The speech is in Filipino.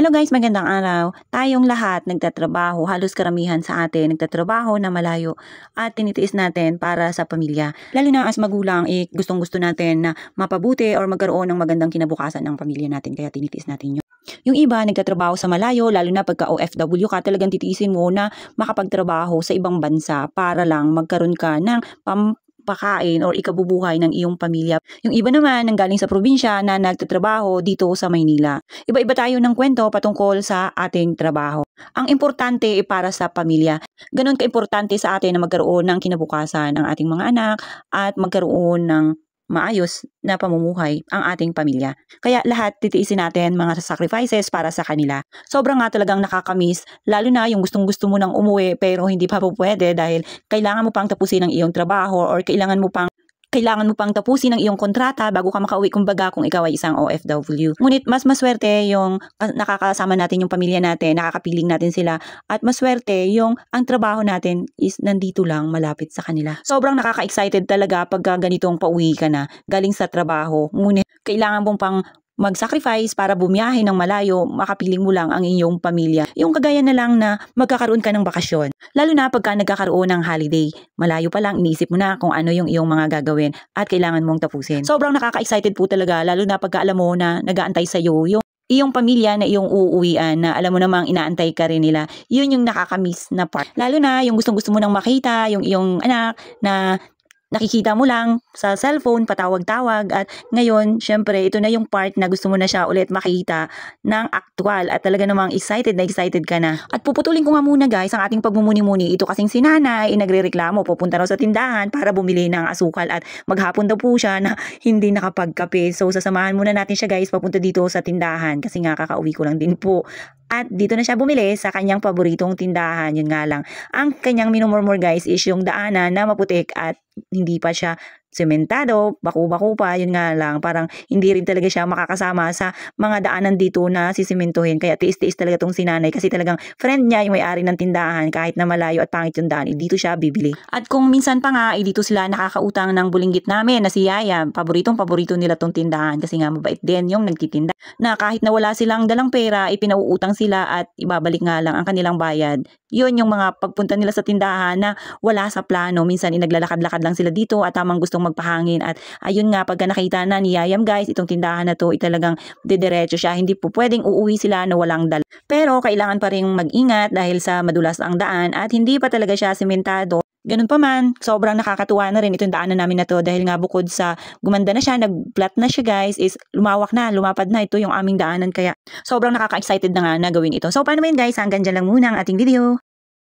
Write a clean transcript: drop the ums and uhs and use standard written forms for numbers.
Hello guys, magandang araw. Tayong lahat nagtatrabaho, halos karamihan sa atin nagtatrabaho na malayo at tinitiis natin para sa pamilya. Lalo na as magulang, gustong-gusto natin na mapabuti or magkaroon ng magandang kinabukasan ng pamilya natin, kaya tinitiis natin yun. Yung iba nagtatrabaho sa malayo, lalo na pagka OFW ka, talagang titiisin mo na makapagtrabaho sa ibang bansa para lang magkaroon ka ng pakain or ikabubuhay ng iyong pamilya. Yung iba naman nanggaling sa probinsya na nagtatrabaho dito sa Maynila. Iba-iba tayo ng kwento patungkol sa ating trabaho. Ang importante ay para sa pamilya. Ganon ka-importante sa atin na magkaroon ng kinabukasan ng ating mga anak at magkaroon ng maayos na pamumuhay ang ating pamilya. Kaya lahat titiisin natin mga sacrifices para sa kanila. Sobrang nga talagang nakakamiss, lalo na yung gustong-gusto mo nang umuwi pero hindi pa po pwede dahil kailangan mo pang tapusin ang iyong trabaho or kailangan mo pang tapusin ang iyong kontrata bago ka makauwi, kumbaga kung ikaw ay isang OFW. Ngunit mas maswerte yung nakakasama natin yung pamilya natin, nakakapiling natin sila, at maswerte yung ang trabaho natin is nandito lang malapit sa kanila. Sobrang nakaka-excited talaga pag ganitong pauwi ka na galing sa trabaho. Ngunit kailangan mong pang mag-sacrifice para bumiyahe ng malayo, makapiling mo lang ang inyong pamilya. Yung kagaya na lang na magkakaroon ka ng bakasyon. Lalo na pagka nagkakaroon ng holiday. Malayo pa lang, iniisip mo na kung ano yung iyong mga gagawin at kailangan mong tapusin. Sobrang nakaka-excited po talaga, lalo na pagka alam mo na nag-aantay sa'yo yung iyong pamilya na iyong uuwian na alam mo namang inaantay ka rin nila. Yun yung nakakamiss na part. Lalo na yung gustong-gusto mo nang makita, yung iyong anak na nakikita mo lang sa cellphone, patawag-tawag, at ngayon, syempre, ito na yung part na gusto mo na siya ulit makita ng aktual at talaga namang excited ka na. At puputulin ko nga muna guys ang ating pagmumuni-muni. Ito kasing si nanay, nagre-reklamo, pupunta raw sa tindahan para bumili ng asukal at maghapon daw po siya na hindi nakapagkape. So, sasamahan muna natin siya guys papunta dito sa tindahan kasi nga kakauwi ko lang din po. At dito na siya bumili sa kanyang paboritong tindahan. Yun nga lang. Ang kanyang minumurmur guys is yung daanan na maputik at hindi pa siya sementado, baku-baku pa, yun nga lang, parang hindi rin talaga siya makakasama sa mga daanan dito na sisimentuhin, kaya tiis-tiis talaga tong sinanay kasi talagang friend niya yung may-ari ng tindahan, kahit na malayo at pangit yung daan, dito siya bibili. At kung minsan pa nga, dito sila nakakautang ng bulinggit namin na si Yaya, paborito nila tong tindahan kasi nga mabait din yung nagtitinda, na kahit na wala silang dalang pera, ipinauutang sila at ibabalik nga lang ang kanilang bayad. Yun yung mga pagpunta nila sa tindahan na wala sa plano, minsan naglalakad-lakad lang sila dito at tamang gustong magpahangin. At ayun nga, pagka nakita na ni Yayam guys, itong tindahan na to, talagang didiretso siya, hindi po pwedeng uuwi sila na walang dala. Pero kailangan pa rin mag-ingat dahil sa madulas ang daan at hindi pa talaga siya sementado. Ganun pa man, sobrang nakakatuwa na rin itong daanan namin na to dahil nga bukod sa gumanda na siya, nag-flat na siya guys, is lumawak na, lumapad na ito yung aming daanan, kaya sobrang nakaka-excited na nga na gawin ito. So paano ba yun guys, hanggang dyan lang muna ang ating video.